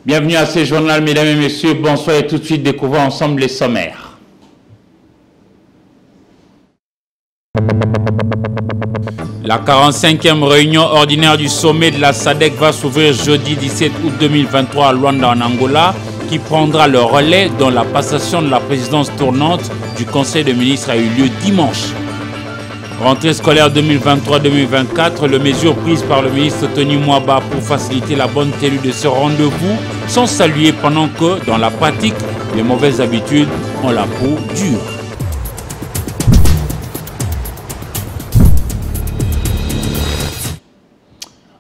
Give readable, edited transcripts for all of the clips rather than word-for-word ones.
Bienvenue à ce journal, mesdames et messieurs. Bonsoir et tout de suite découvrons ensemble les sommaires. La 45e réunion ordinaire du sommet de la SADC va s'ouvrir jeudi 17 août 2023 à Luanda en Angola, qui prendra le relais dans la passation de la présidence tournante du Conseil des ministres a eu lieu dimanche. Rentrée scolaire 2023-2024, les mesures prises par le ministre Tony Mwaba pour faciliter la bonne tenue de ce rendez-vous sont saluées pendant que, dans la pratique, les mauvaises habitudes ont la peau dure.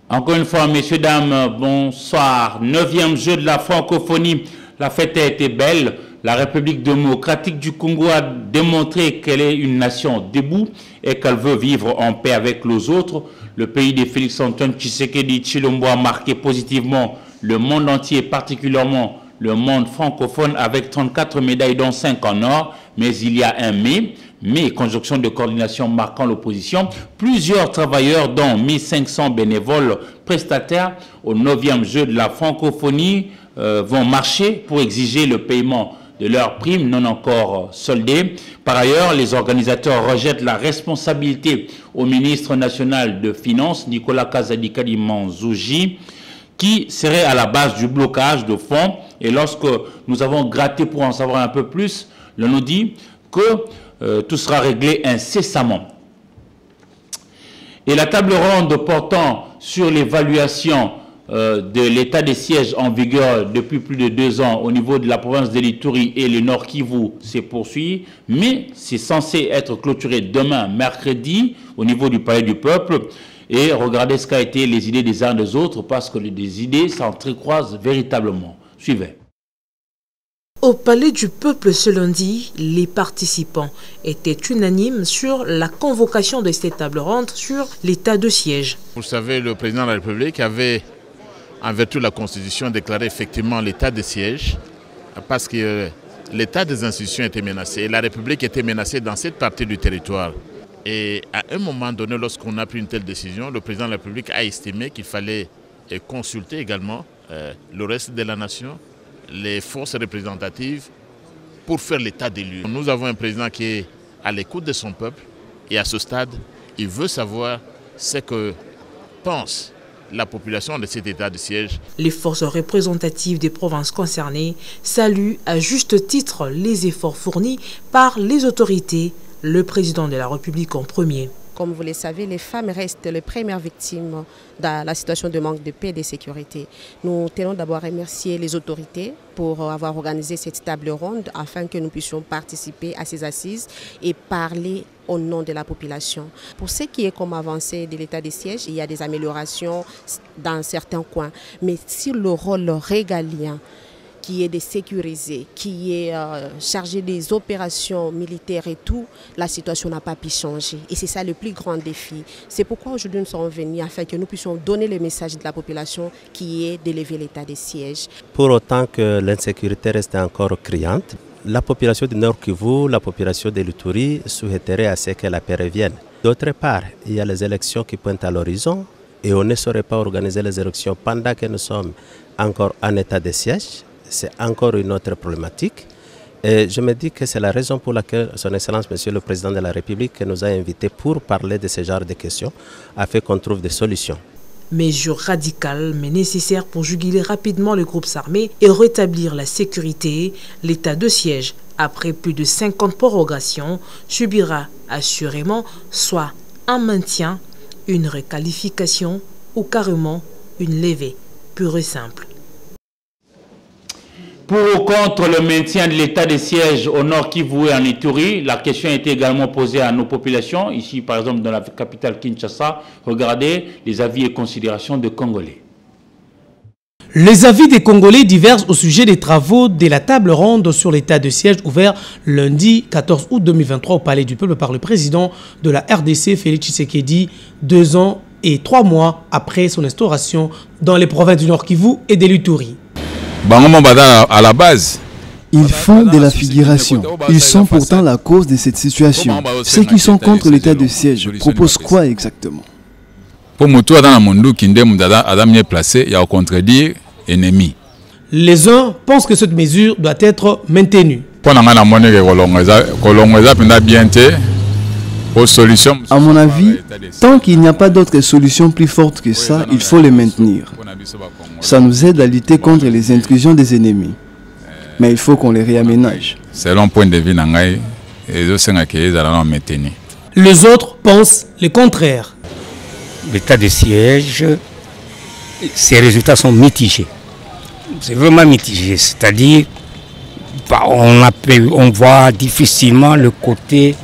Encore une fois, messieurs, dames, bonsoir. 9e jeu de la francophonie. La fête a été belle. La République démocratique du Congo a démontré qu'elle est une nation debout et qu'elle veut vivre en paix avec les autres. Le pays de Félix-Antoine Tshisekedi Tshilombo a marqué positivement le monde entier, particulièrement le monde francophone, avec 34 médailles dont 5 en or. Mais il y a un mais conjonction de coordination marquant l'opposition. Plusieurs travailleurs, dont 1500 bénévoles prestataires au 9e jeu de la francophonie, vont marcher pour exiger le paiement de leurs primes non encore soldées. Par ailleurs, les organisateurs rejettent la responsabilité au ministre national de Finances, Nicolas Kazadi Manzouji, qui serait à la base du blocage de fonds. Et lorsque nous avons gratté pour en savoir un peu plus, l'on nous dit que tout sera réglé incessamment. Et la table ronde portant sur l'évaluation de l'état des sièges en vigueur depuis plus de 2 ans au niveau de la province de l'Ituri et le Nord Kivu se poursuit, mais c'est censé être clôturé demain, mercredi, au niveau du Palais du Peuple. Et regardez ce qu'a été les idées des uns des autres, parce que les idées s'entrecroisent véritablement. Suivez. Au Palais du Peuple ce lundi, les participants étaient unanimes sur la convocation de cette table ronde sur l'état de siège. Vous savez, le président de la République avait, en vertu de la Constitution, déclaré effectivement l'état de siège parce que l'état des institutions était menacé et la République était menacée dans cette partie du territoire. Et à un moment donné, lorsqu'on a pris une telle décision, le président de la République a estimé qu'il fallait consulter également le reste de la nation, les forces représentatives, pour faire l'état des lieux. Nous avons un président qui est à l'écoute de son peuple et à ce stade, il veut savoir ce que pense la population de cet état de siège. Les forces représentatives des provinces concernées saluent à juste titre les efforts fournis par les autorités, le président de la République en premier. Comme vous le savez, les femmes restent les premières victimes de la situation de manque de paix et de sécurité. Nous tenons d'abord à remercier les autorités pour avoir organisé cette table ronde afin que nous puissions participer à ces assises et parler au nom de la population. Pour ce qui est comme avancée de l'état des sièges, il y a des améliorations dans certains coins. Mais si le rôle régalien qui est de sécuriser, qui est chargé des opérations militaires et tout, la situation n'a pas pu changer. Et c'est ça le plus grand défi. C'est pourquoi aujourd'hui nous sommes venus afin que nous puissions donner le message de la population qui est d'élever l'état des sièges. Pour autant que l'insécurité reste encore criante, la population du Nord Kivu, la population de l'Ituri souhaiterait à ce que la paix revienne. D'autre part, il y a les élections qui pointent à l'horizon et on ne saurait pas organiser les élections pendant que nous sommes encore en état de siège. C'est encore une autre problématique. Et je me dis que c'est la raison pour laquelle Son Excellence, Monsieur le Président de la République, nous a invités pour parler de ce genre de questions, afin qu'on trouve des solutions. Mesures radicales mais nécessaires pour juguler rapidement les groupes armés et rétablir la sécurité. L'état de siège, après plus de 50 prorogations, subira assurément soit un maintien, une requalification ou carrément une levée pure et simple. Pour ou contre le maintien de l'état de siège au Nord Kivu et en Ituri, la question a été également posée à nos populations. Ici, par exemple, dans la capitale Kinshasa, regardez les avis et considérations de Congolais. Les avis des Congolais divergent au sujet des travaux de la table ronde sur l'état de siège ouvert lundi 14 août 2023 au Palais du Peuple par le président de la RDC, Félix Tshisekedi, 2 ans et 3 mois après son instauration dans les provinces du Nord Kivu et de l'Ituri. À la base, ils font de la figuration. Ils sont pourtant la cause de cette situation. Ceux qui sont contre l'état de siège proposent quoi exactement? Pour moi, dans le monde qui est placé, il y a au contredire ennemi. Les uns pensent que cette mesure doit être maintenue. À mon avis, tant qu'il n'y a pas d'autre solution plus forte que ça, il faut les maintenir. Ça nous aide à lutter contre les intrusions des ennemis. Mais il faut qu'on les réaménage. Selon point de vue, les autres pensent le contraire. L'état de siège, ses résultats sont mitigés. C'est vraiment mitigé, c'est-à-dire on voit difficilement le côté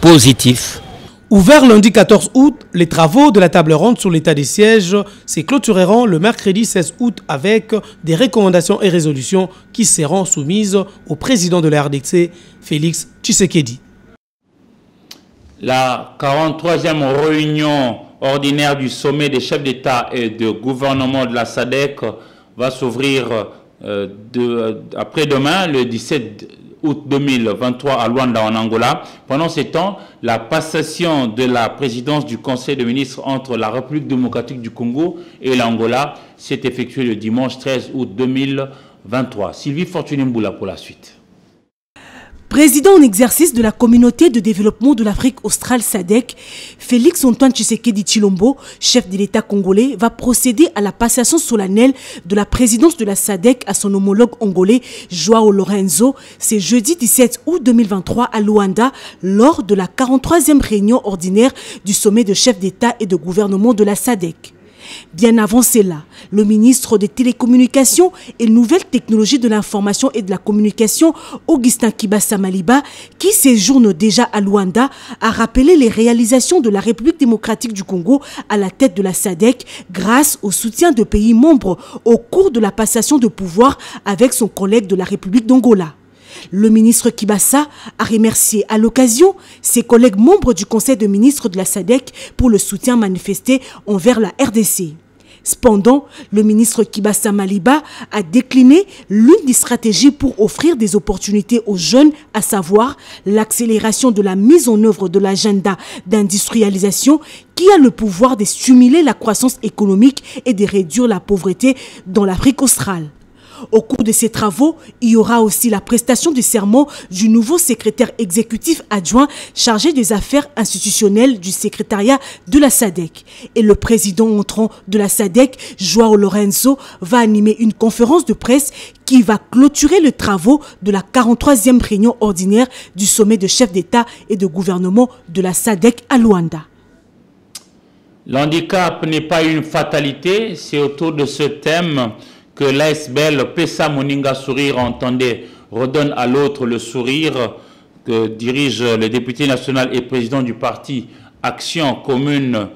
positif. Ouvert lundi 14 août, les travaux de la table ronde sur l'état des sièges se clôtureront le mercredi 16 août avec des recommandations et résolutions qui seront soumises au président de la RDC, Félix Tshisekedi. La 43e réunion ordinaire du sommet des chefs d'État et de gouvernement de la SADC va s'ouvrir après-demain, le 17 août 2023 à Luanda en Angola. Pendant ce temps, la passation de la présidence du Conseil des ministres entre la République démocratique du Congo et l'Angola s'est effectuée le dimanche 13 août 2023. Sylvie Fortuné-Mboula pour la suite. Président en exercice de la communauté de développement de l'Afrique australe SADC, Félix Antoine Tshisekedi Tshilombo, chef de l'État congolais, va procéder à la passation solennelle de la présidence de la SADC à son homologue angolais Joao Lorenzo, c'est jeudi 17 août 2023 à Luanda, lors de la 43e réunion ordinaire du sommet de chefs d'État et de gouvernement de la SADC. Bien avant cela, le ministre des Télécommunications et Nouvelles Technologies de l'Information et de la Communication, Augustin Kibasa Maliba, qui séjourne déjà à Luanda, a rappelé les réalisations de la République démocratique du Congo à la tête de la SADC grâce au soutien de pays membres au cours de la passation de pouvoir avec son collègue de la République d'Angola. Le ministre Kibasa a remercié à l'occasion ses collègues membres du Conseil de ministres de la SADC pour le soutien manifesté envers la RDC. Cependant, le ministre Kibasa Maliba a décliné l'une des stratégies pour offrir des opportunités aux jeunes, à savoir l'accélération de la mise en œuvre de l'agenda d'industrialisation qui a le pouvoir de stimuler la croissance économique et de réduire la pauvreté dans l'Afrique australe. Au cours de ces travaux, il y aura aussi la prestation du serment du nouveau secrétaire exécutif adjoint chargé des affaires institutionnelles du secrétariat de la SADC. Et le président entrant de la SADC, Joao Lorenzo, va animer une conférence de presse qui va clôturer les travaux de la 43e réunion ordinaire du sommet de chefs d'État et de gouvernement de la SADC à Luanda. L'handicap n'est pas une fatalité, c'est autour de ce thème que l'ASBL Pesa Moninga Sourire entendait redonne à l'autre le sourire que dirige le député national et président du parti Action Commune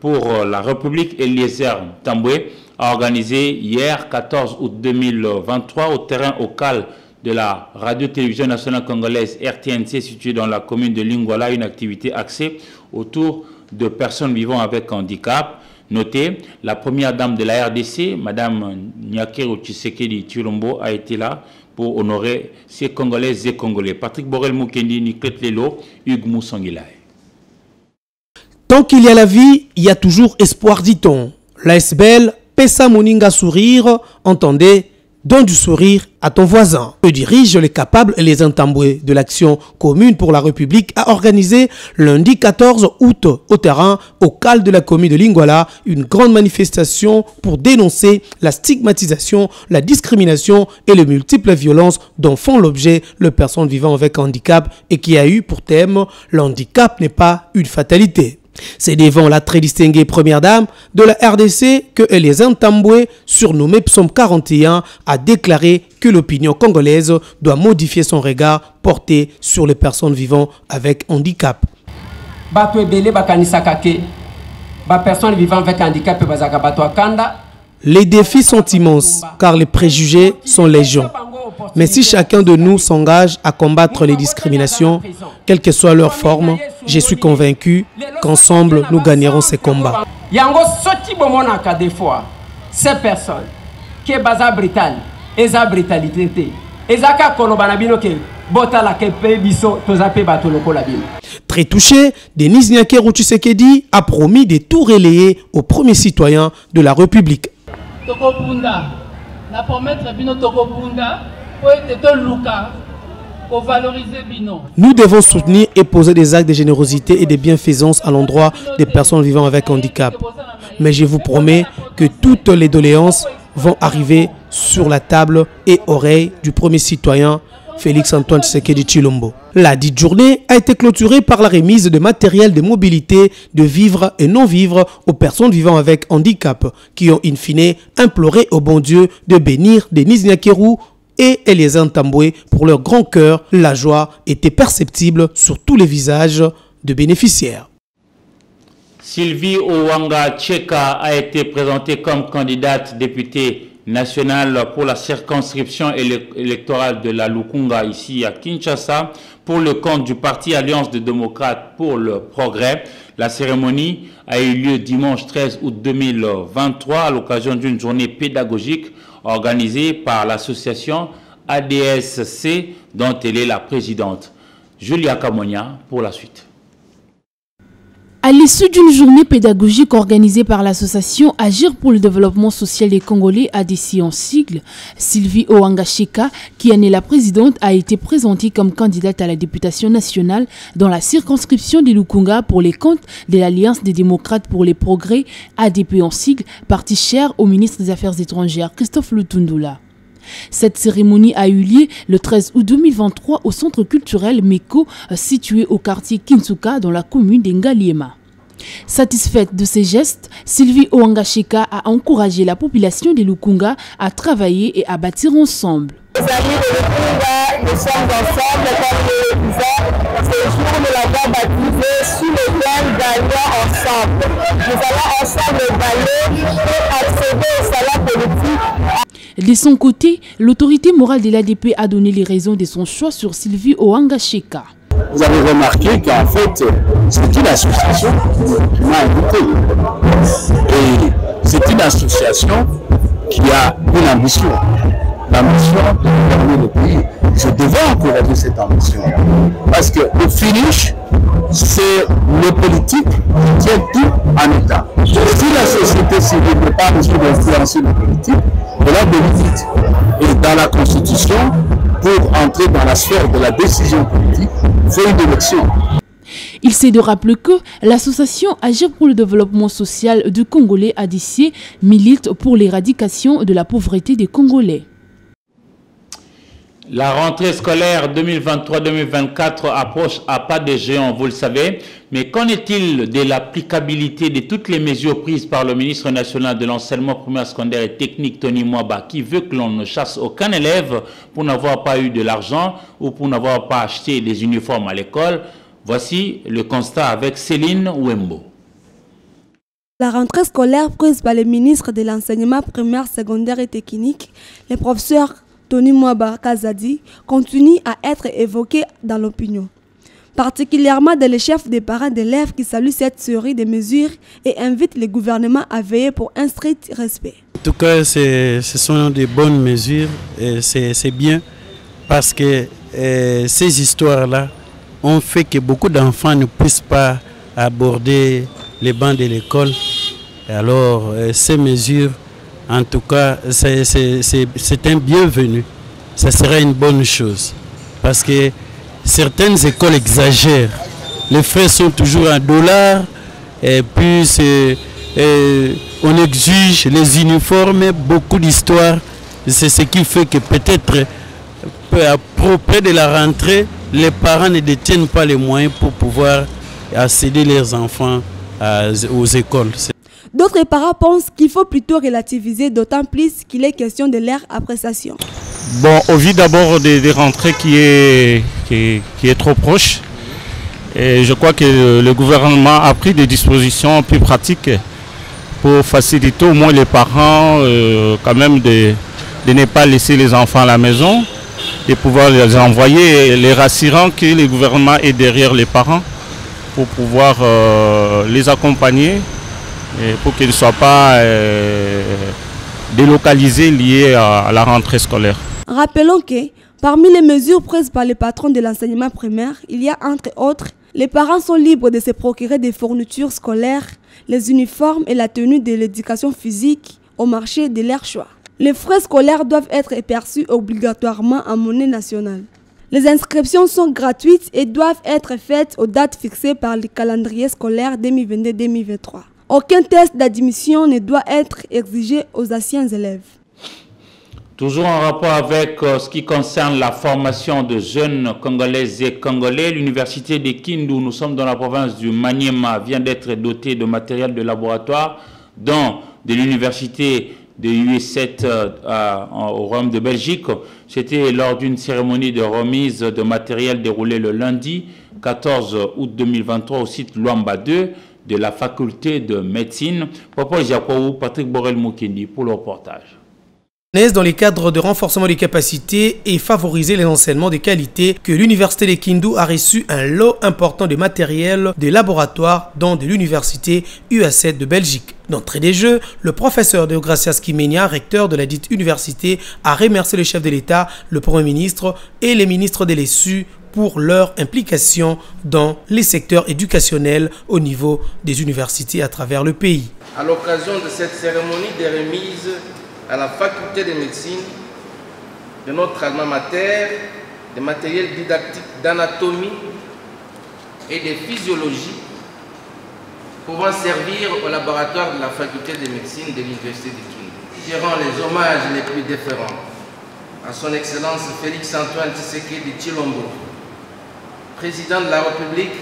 pour la République, Eliezer Tamboué, a organisé hier 14 août 2023 au terrain OCAL de la radio-télévision nationale congolaise RTNC située dans la commune de Lingwala une activité axée autour de personnes vivant avec handicap. Notez, la première dame de la RDC, Mme Nyakero Tshisekedi Tshilombo, a été là pour honorer ces Congolaises et Congolais. Patrick Borel-Mukendi, Niklet Lelo, Hugues Moussangilaï. Tant qu'il y a la vie, il y a toujours espoir, dit-on. L'ASBL Pesa Moninga Sourire, entendez, donne du sourire à ton voisin. Que dirige les capables et les Ntamboué de l'Action Commune pour la République a organisé lundi 14 août au terrain au CAL de la commune de Lingwala une grande manifestation pour dénoncer la stigmatisation, la discrimination et les multiples violences dont font l'objet les personnes vivant avec handicap et qui a eu pour thème « L'handicap n'est pas une fatalité ». C'est devant la très distinguée première dame de la RDC que Eliezer Tamboué, surnommé Psaume 41, a déclaré que l'opinion congolaise doit modifier son regard porté sur les personnes vivant avec handicap. Les défis sont immenses car les préjugés sont légion. Mais si chacun de nous s'engage à combattre les discriminations, quelle que soit leur forme, je suis convaincu qu'ensemble nous gagnerons ces combats. Ces personnes qui sont brutales, très touché, Denis Nyakero Tshisekedi a promis de tout relayer aux premiers citoyens de la République. na promettre bino tokobunda po ete toluka ko valoriser bino. Nous devons soutenir et poser des actes de générosité et de bienfaisance à l'endroit des personnes vivant avec handicap. Mais je vous promets que toutes les doléances vont arriver sur la table et oreilles du premier citoyen Félix Antoine Tshisekedi Tshilombo. La dite journée a été clôturée par la remise de matériel de mobilité, de vivre et non-vivre aux personnes vivant avec handicap qui ont in fine imploré au bon Dieu de bénir Denise Nyakeru et Eliezer Ntambwe pour leur grand cœur. La joie était perceptible sur tous les visages de bénéficiaires. Sylvie Owanga Tcheka a été présentée comme candidate députée nationale pour la circonscription électorale de la Lukunga ici à Kinshasa pour le compte du parti Alliance des démocrates pour le progrès. La cérémonie a eu lieu dimanche 13 août 2023 à l'occasion d'une journée pédagogique organisée par l'association ADSC dont elle est la présidente. Julia Kamonia pour la suite. À l'issue d'une journée pédagogique organisée par l'association Agir pour le développement social des Congolais, ADC en sigle, Sylvie Owanga Tcheka, qui en est la présidente, a été présentée comme candidate à la députation nationale dans la circonscription de Lukunga pour les comptes de l'Alliance des démocrates pour les progrès, ADP en sigle, parti cher au ministre des Affaires étrangères Christophe Lutundula. Cette cérémonie a eu lieu le 13 août 2023 au centre culturel Meko, situé au quartier Kinsuka dans la commune d'Engaliema. Satisfaite de ces gestes, Sylvie Owanga Tcheka a encouragé la population de Lukunga à travailler et à bâtir ensemble. Les amis de Lukunga, nous sommes ensemble comme le disait, ce jour nous l'avons baptisé sous le thème gagnant ensemble. Nous allons ensemble gagner et accéder au salaire politique. De son côté, l'autorité morale de l'ADP a donné les raisons de son choix sur Sylvie Owanga Tcheka. Vous avez remarqué qu'en fait, c'est une association qui m'a invité. Et c'est une association qui a une ambition. L'ambition de gouverner le pays. Je devais encourager cette ambition. Parce que le finish, c'est le politique qui tient tout en état. Si la société civile n'est pas reçue d'influencer le politique, elle a des limites. Et dans la Constitution, pour entrer dans la sphère de la décision politique, il faut une élection. Il s'est de rappeler que l'association Agir pour le développement social du Congolais ADC milite pour l'éradication de la pauvreté des Congolais. La rentrée scolaire 2023-2024 approche à pas de géant, vous le savez. Mais qu'en est-il de l'applicabilité de toutes les mesures prises par le ministre national de l'enseignement primaire, secondaire et technique, Tony Mwaba, qui veut que l'on ne chasse aucun élève pour n'avoir pas eu de l'argent ou pour n'avoir pas acheté des uniformes à l'école? Voici le constat avec Céline Wembo. La rentrée scolaire prise par le ministre de l'enseignement primaire, secondaire et technique, les professeurs Tony Mwaba Kazadi, continue à être évoqué dans l'opinion. Particulièrement dans les chefs des parents d'élèves qui saluent cette série de mesures et invitent le gouvernement à veiller pour un strict respect. En tout cas, ce sont de bonnes mesures et c'est bien parce que ces histoires-là ont fait que beaucoup d'enfants ne puissent pas aborder les bancs de l'école. Alors, ces mesures, en tout cas, c'est un bienvenu. Ça serait une bonne chose. Parce que certaines écoles exagèrent. Les frais sont toujours $1. Et puis, on exige les uniformes, beaucoup d'histoires. C'est ce qui fait que peut-être, près de la rentrée, les parents ne détiennent pas les moyens pour pouvoir accéder leurs enfants aux écoles. D'autres parents pensent qu'il faut plutôt relativiser, d'autant plus qu'il est question de leur appréciation. Bon, au vu d'abord des rentrées qui est trop proche, et je crois que le gouvernement a pris des dispositions plus pratiques pour faciliter au moins les parents quand même de ne pas laisser les enfants à la maison et pouvoir les envoyer, les rassurant que le gouvernement est derrière les parents pour pouvoir les accompagner. Et pour qu'ils ne soient pas délocalisés liés à la rentrée scolaire. Rappelons que parmi les mesures prises par les patrons de l'enseignement primaire, il y a entre autres, les parents sont libres de se procurer des fournitures scolaires, les uniformes et la tenue de l'éducation physique au marché de leur choix. Les frais scolaires doivent être perçus obligatoirement en monnaie nationale. Les inscriptions sont gratuites et doivent être faites aux dates fixées par le calendrier scolaire 2022-2023. Aucun test d'admission ne doit être exigé aux anciens élèves. Toujours en rapport avec ce qui concerne la formation de jeunes Congolaises et Congolais, l'université de Kindu, nous sommes dans la province du Maniema, vient d'être dotée de matériel de laboratoire, dont de l'université de US7 au Royaume de Belgique. C'était lors d'une cérémonie de remise de matériel déroulée le lundi 14 août 2023 au site Luamba 2 de la faculté de médecine. Papa Jakou, Patrick Borel-Moukendi pour le reportage. Dans le cadre de renforcement des capacités et favoriser les enseignements de qualité, que l'université de Kindu a reçu un lot important de matériel de laboratoire dont de l'université US7 de Belgique. D'entrée des jeux, le professeur Deogracias Kimenia, recteur de la dite université, a remercié le chef de l'État, le Premier ministre et les ministres de l'ESU pour leur implication dans les secteurs éducationnels au niveau des universités à travers le pays. À l'occasion de cette cérémonie de remise à la faculté de médecine de notre alma mater, des matériels didactiques d'anatomie et de physiologie pouvant servir au laboratoire de la faculté de médecine de l'université de Kindu. Je rends les hommages les plus déférents à son Excellence Félix-Antoine Tshisekedi Tshilombo, président de la République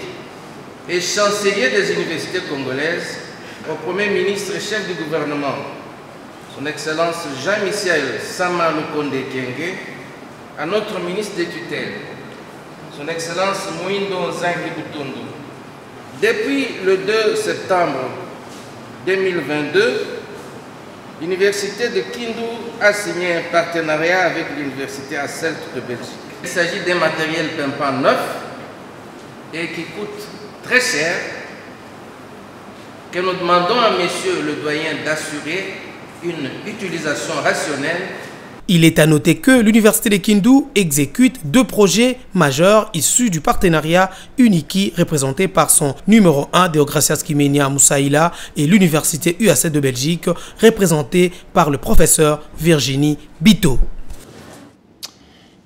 et chancelier des universités congolaises, au Premier ministre et chef du gouvernement, son Excellence Jean-Michel Sama Lukonde Kenge, à notre ministre des tutelles, son Excellence Moindo Nzangi Butundu. Depuis le 2 septembre 2022, l'université de Kindu a signé un partenariat avec l'université Hasselt de Belgique. Il s'agit d'un matériel pimpant neuf et qui coûte très cher, que nous demandons à monsieur le doyen d'assurer une utilisation rationnelle. Il est à noter que l'université de Kindu exécute 2 projets majeurs issus du partenariat UNIKI représenté par son numéro 1 Deogracias Kimenia Moussaïla et l'université UAC de Belgique représentée par le professeur Virginie Bito.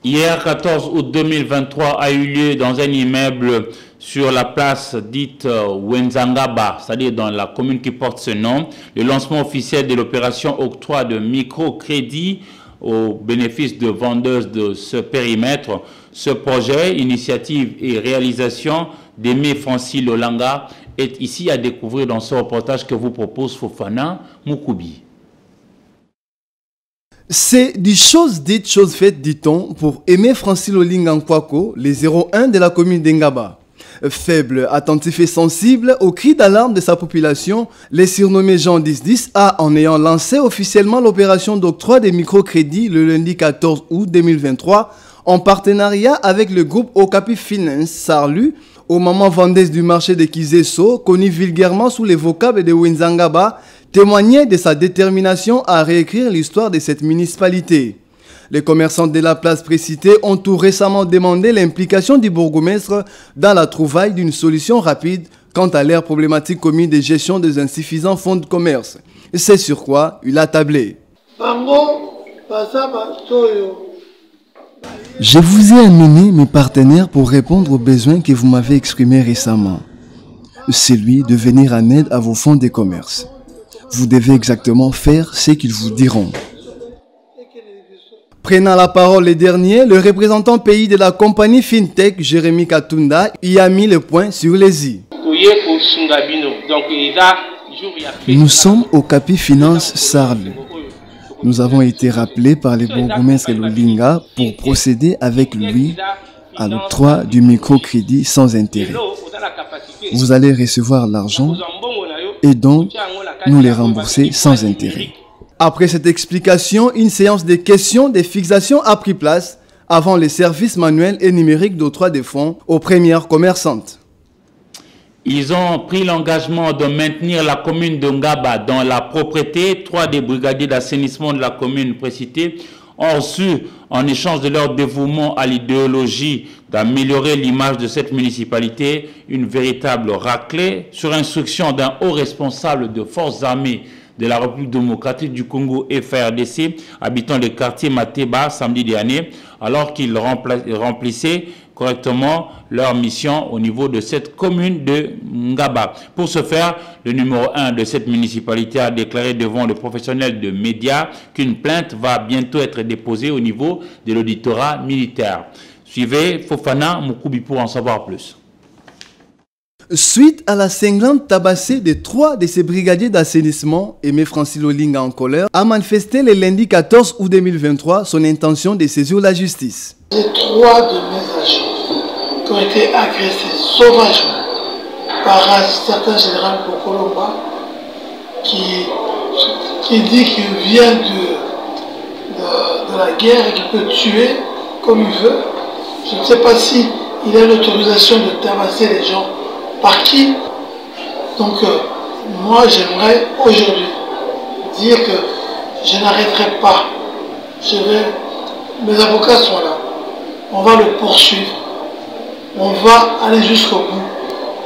Hier, 14 août 2023, a eu lieu dans un immeuble sur la place dite Wenzangaba, c'est-à-dire dans la commune qui porte ce nom, le lancement officiel de l'opération octroi de microcrédit au bénéfice de vendeuses de ce périmètre. Ce projet, initiative et réalisation d'Aimé Francis Lolanga, est ici à découvrir dans ce reportage que vous propose Fofana Moukoubi. C'est du chose dite, chose faite, dit-on, pour Aimé Francis Lolanga Nkwako, les 01 de la commune d'Engaba. Faible, attentif et sensible aux cris d'alarme de sa population, les surnommés Jean 1010 a, en ayant lancé officiellement l'opération d'octroi des microcrédits le lundi 14 août 2023, en partenariat avec le groupe Okapi Finance Sarlu, aux mamans vendeuses du marché de Kizeso, connu vulgairement sous les vocables de Wenzangaba, témoignait de sa détermination à réécrire l'histoire de cette municipalité. Les commerçants de la place précitée ont tout récemment demandé l'implication du bourgmestre dans la trouvaille d'une solution rapide quant à leur problématique commune de gestion des insuffisants fonds de commerce. C'est sur quoi il a tablé. Je vous ai amené mes partenaires pour répondre aux besoins que vous m'avez exprimés récemment. Celui de venir en aide à vos fonds de commerce. Vous devez exactement faire ce qu'ils vous diront. Prenant la parole les derniers, le représentant pays de la compagnie FinTech, Jérémy Katunda, y a mis le point sur les i. Nous sommes au Capi Finance Sarlu. Nous avons été rappelés par le bourgmestre Lolinga pour procéder avec lui à l'octroi du microcrédit sans intérêt. Vous allez recevoir l'argent et donc nous les rembourser sans intérêt. Après cette explication, une séance de questions de fixation a pris place avant les services manuels et numériques d'octroi des fonds aux premières commerçantes. Ils ont pris l'engagement de maintenir la commune de Ngaba dans la propriété. 3 des brigadiers d'assainissement de la commune précitée ont reçu, en échange de leur dévouement à l'idéologie d'améliorer l'image de cette municipalité, une véritable raclée sur instruction d'un haut responsable de forces armées de la République démocratique du Congo FARDC, habitant le quartier Mateba samedi dernier, alors qu'ils remplissaient correctement leur mission au niveau de cette commune de Ngaba. Pour ce faire, le numéro 1 de cette municipalité a déclaré devant le professionnel de médias qu'une plainte va bientôt être déposée au niveau de l'auditorat militaire. Suivez Fofana Moukoubi pour en savoir plus. Suite à la cinglante tabassée de 3 de ses brigadiers d'assainissement, Aimé Francis Lolinga en colère a manifesté le lundi 14 août 2023 son intention de saisir la justice. J'ai 3 de mes agents qui ont été agressés sauvagement par un certain général Bokolomba qui dit qu'il vient de la guerre et qu'il peut tuer comme il veut. Je ne sais pas si il a l'autorisation de tabasser les gens. Par qui? Donc moi j'aimerais aujourd'hui dire que je n'arrêterai pas. Mes avocats sont là. On va le poursuivre. On va aller jusqu'au bout.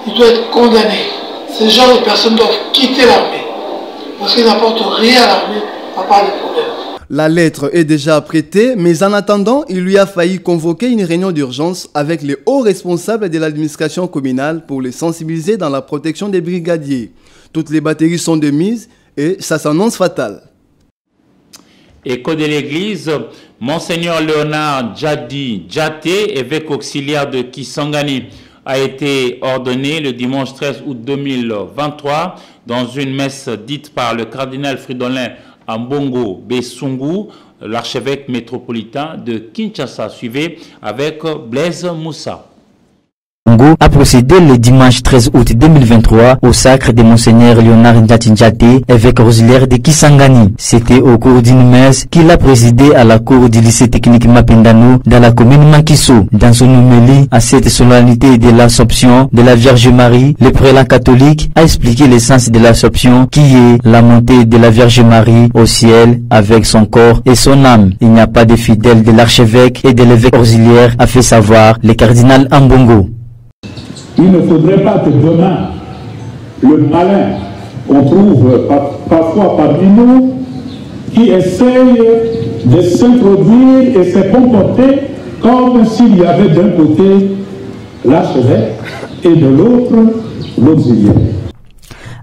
Il doit être condamné. Ces gens de personnes doivent quitter l'armée. Parce qu'ils n'apportent rien à l'armée à part des problèmes. La lettre est déjà prêtée, mais en attendant, il lui a failli convoquer une réunion d'urgence avec les hauts responsables de l'administration communale pour les sensibiliser dans la protection des brigadiers. Toutes les batteries sont de mise et ça s'annonce fatal. Écho de l'Église, Monseigneur Léonard Djaté, évêque auxiliaire de Kisangani, a été ordonné le dimanche 13 août 2023 dans une messe dite par le cardinal Fridolin Ambongo Bessungu, l'archevêque métropolitain de Kinshasa. Suivi avec Blaise Moussa. Congo a procédé le dimanche 13 août 2023 au sacre de Monseigneur Léonard Djaté, évêque auxiliaire de Kisangani. C'était au cours d'une messe qu'il a présidé à la cour du lycée technique Mapendano dans la commune Makiso. Dans son homélie à cette solennité de l'Assomption de la Vierge Marie, le prélat catholique a expliqué l'essence de l'Assomption qui est la montée de la Vierge Marie au ciel avec son corps et son âme. Il n'y a pas de fidèles de l'archevêque et de l'évêque auxiliaire, a fait savoir le cardinal Ambongo. Il ne faudrait pas que demain, le malin qu'on trouve parfois parmi nous, qui essaye de s'introduire et se comporter comme s'il y avait d'un côté l'archevêque et de l'autre l'auxiliaire.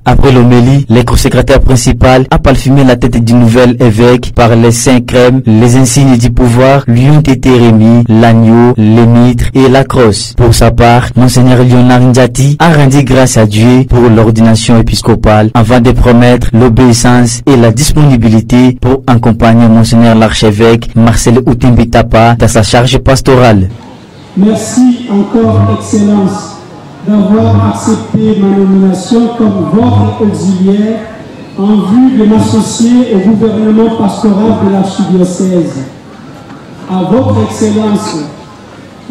Après l'homélie, le secrétaire principal a parfumé la tête du nouvel évêque par les 5 crèmes. Les insignes du pouvoir lui ont été remis, l'agneau, les mitres et la crosse. Pour sa part, Monseigneur Léonard Djaté a rendu grâce à Dieu pour l'ordination épiscopale avant de promettre l'obéissance et la disponibilité pour accompagner Monseigneur l'archevêque Marcel Outimbitapa dans sa charge pastorale. Merci encore, Excellence, d'avoir accepté ma nomination comme votre auxiliaire en vue de m'associer au gouvernement pastoral de l'archidiocèse. À votre Excellence,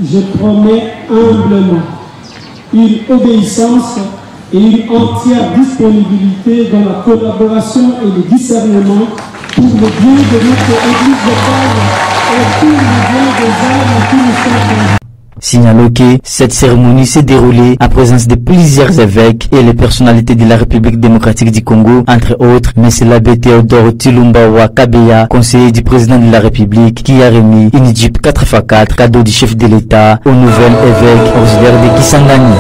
je promets humblement une obéissance et une entière disponibilité dans la collaboration et le discernement pour le bien de notre Église locale et pour le bien des âmes à qui nous sommes. Signalons que cette cérémonie s'est déroulée en présence de plusieurs évêques et les personnalités de la République démocratique du Congo, entre autres M. l'abbé Théodore Tilumba Kabeya, conseiller du président de la République, qui a remis une Jeep 4x4 cadeau du chef de l'État au nouvel évêque auxiliaire de Kisangani.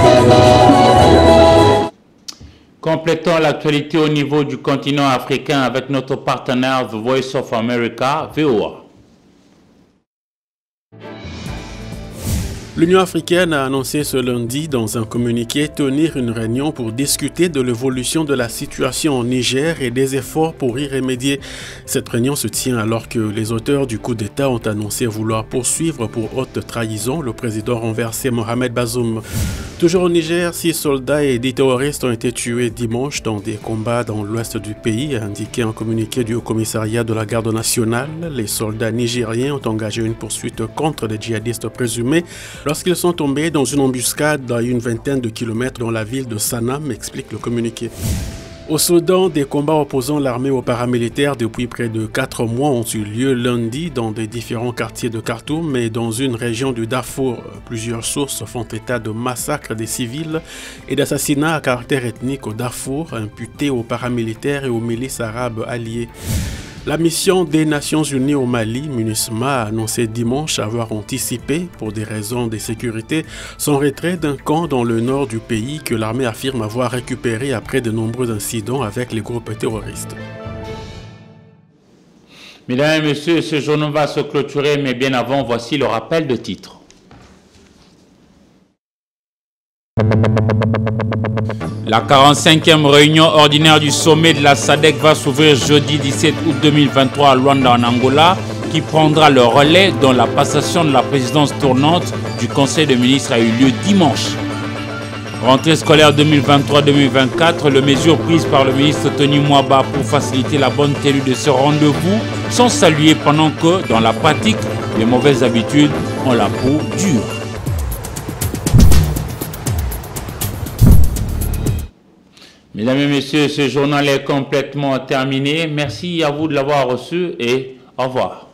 Complétons l'actualité au niveau du continent africain avec notre partenaire The Voice of America, VOA. L'Union africaine a annoncé ce lundi dans un communiqué tenir une réunion pour discuter de l'évolution de la situation au Niger et des efforts pour y remédier. Cette réunion se tient alors que les auteurs du coup d'État ont annoncé vouloir poursuivre pour haute trahison le président renversé Mohamed Bazoum. Toujours au Niger, 6 soldats et 10 terroristes ont été tués dimanche dans des combats dans l'ouest du pays, a indiqué un communiqué du Haut-Commissariat de la Garde nationale. Les soldats nigériens ont engagé une poursuite contre les djihadistes présumés lorsqu'ils sont tombés dans une embuscade à une vingtaine de kilomètres dans la ville de Sanam, explique le communiqué. Au Soudan, des combats opposant l'armée aux paramilitaires depuis près de 4 mois ont eu lieu lundi dans des différents quartiers de Khartoum et dans une région du Darfour. Plusieurs sources font état de massacres des civils et d'assassinats à caractère ethnique au Darfour, imputés aux paramilitaires et aux milices arabes alliées. La mission des Nations Unies au Mali, MINUSMA, a annoncé dimanche avoir anticipé, pour des raisons de sécurité, son retrait d'un camp dans le nord du pays que l'armée affirme avoir récupéré après de nombreux incidents avec les groupes terroristes. Mesdames et messieurs, ce journal va se clôturer, mais bien avant, voici le rappel de titre. La 45e réunion ordinaire du sommet de la SADC va s'ouvrir jeudi 17 août 2023 à Luanda en Angola, qui prendra le relais dont la passation de la présidence tournante du Conseil des ministres a eu lieu dimanche. Rentrée scolaire 2023-2024, les mesures prises par le ministre Tony Mwaba pour faciliter la bonne tenue de ce rendez-vous sont saluées pendant que, dans la pratique, les mauvaises habitudes ont la peau dure. Mesdames et messieurs, ce journal est complètement terminé. Merci à vous de l'avoir reçu et au revoir.